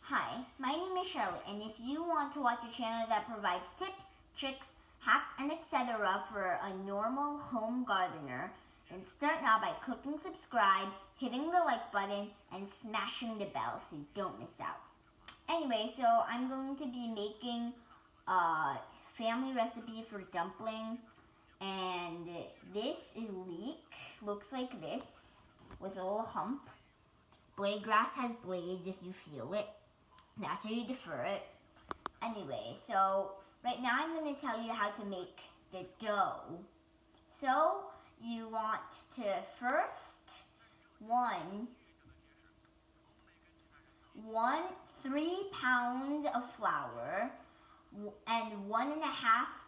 Hi, my name is Shirley, and if you want to watch a channel that provides tips, tricks, hacks, and etc. for a normal home gardener, then start now by clicking subscribe, hitting the like button, and smashing the bell so you don't miss out. Anyway, so I'm going to be making a family recipe for dumpling, and this is Leek, looks like this, with a little hump. Blade grass has blades if you feel it. That's how you defer it. Anyway, so right now I'm going to tell you how to make the dough. So you want to first 3 pounds of flour and 1.5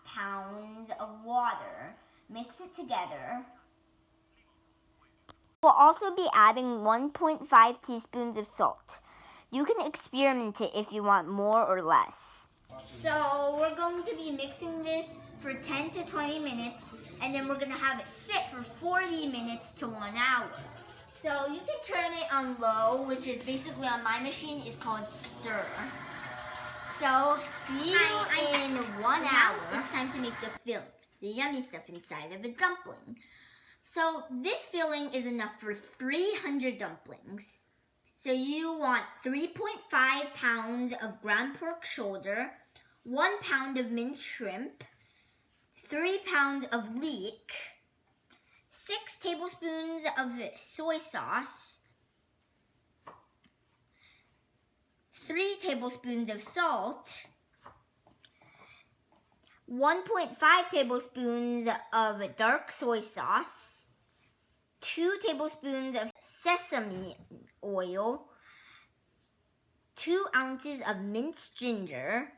pounds of water. Mix it together. We'll also be adding 1.5 teaspoons of salt. You can experiment it if you want more or less. So we're going to be mixing this for 10 to 20 minutes, and then we're going to have it sit for 40 minutes to 1 hour. So you can turn it on low, which is basically on my machine is called stir. So see you in 1 hour. It's time to make the filling, the yummy stuff inside of a dumpling. So this filling is enough for 300 dumplings. So you want 3.5 pounds of ground pork shoulder, 1 pound of minced shrimp, 3 pounds of leek, 6 tablespoons of soy sauce, 3 tablespoons of salt, 1.5 tablespoons of dark soy sauce, 2 tablespoons of sesame oil, 2 ounces of minced ginger,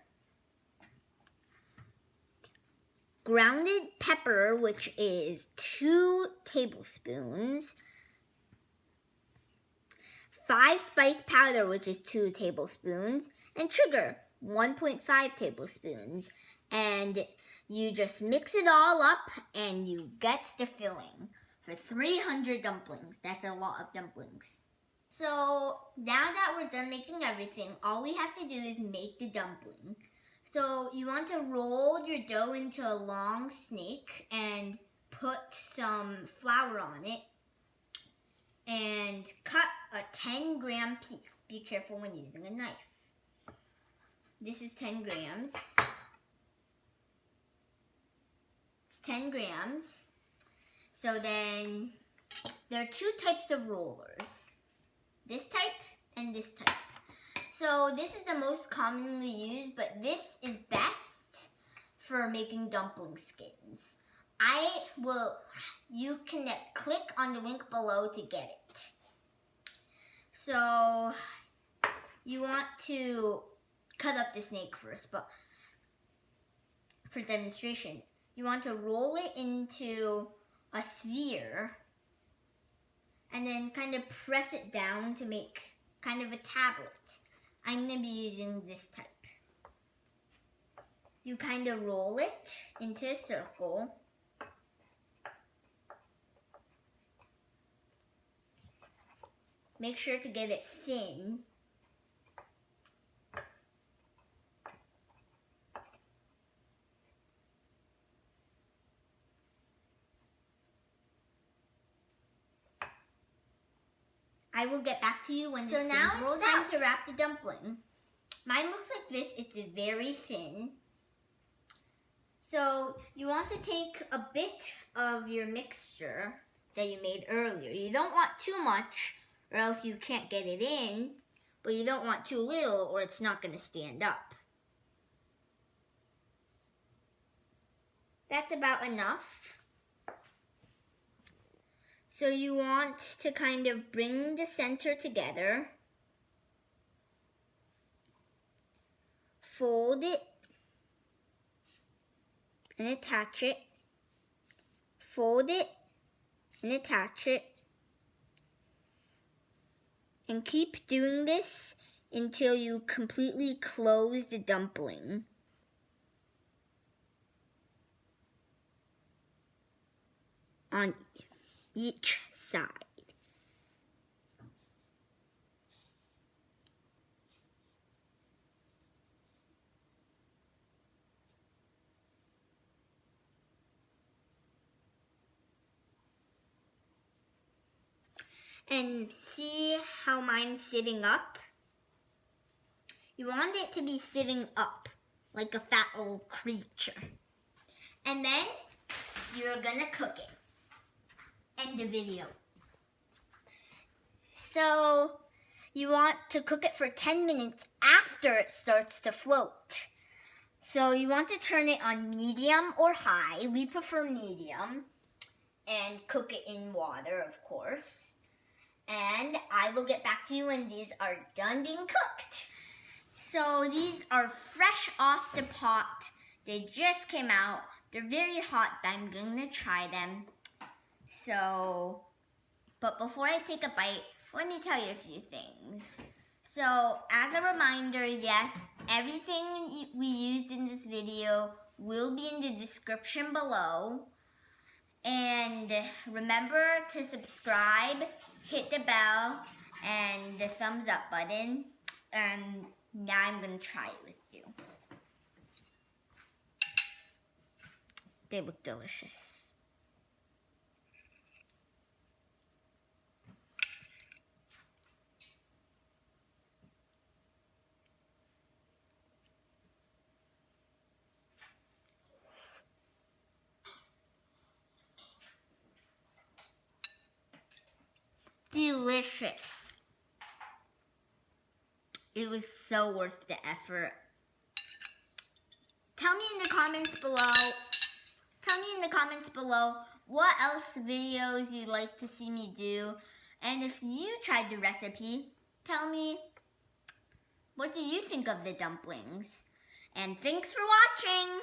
grounded pepper, which is 2 tablespoons, 5 spice powder, which is 2 tablespoons, and sugar, 1.5 tablespoons. And you just mix it all up and you get the filling for 300 dumplings. That's a lot of dumplings. So now that we're done making everything, all we have to do is make the dumpling. So you want to roll your dough into a long snake and put some flour on it and cut a 10-gram piece. Be careful when using a knife. This is 10 grams. It's 10 grams. So then there are 2 types of rollers. This type and this type. So this is the most commonly used, but this is best for making dumpling skins. You can click on the link below to get it. So you want to cut up the snake first, but for demonstration, you want to roll it into a sphere and then kind of press it down to make kind of a tablet. I'm going to be using this type. You kind of roll it into a circle. Make sure to get it thin. I will get back to you when this is rolled out. So now it's time to wrap the dumpling. Mine looks like this. It's very thin. So you want to take a bit of your mixture that you made earlier. You don't want too much or else you can't get it in, but you don't want too little or it's not going to stand up. That's about enough. So you want to kind of bring the center together, fold it and attach it, fold it and attach it, and keep doing this until you completely close the dumpling. On each side. And see how mine's sitting up? You want it to be sitting up, like a fat little creature. And then you're gonna cook it. End the video. So you want to cook it for 10 minutes after it starts to float. So you want to turn it on medium or high. We prefer medium. And cook it in water, of course. And I will get back to you when these are done being cooked. So these are fresh off the pot. They just came out. They're very hot, but I'm gonna try them. So, but before I take a bite, let me tell you a few things. So, as a reminder, yes, everything we used in this video will be in the description below. And remember to subscribe, hit the bell, and the thumbs up button. And now I'm going to try it with you. They look delicious. Delicious. It was so worth the effort. Tell me in the comments below what else videos you'd like to see me do. And if you tried the recipe, tell me, what do you think of the dumplings? And thanks for watching!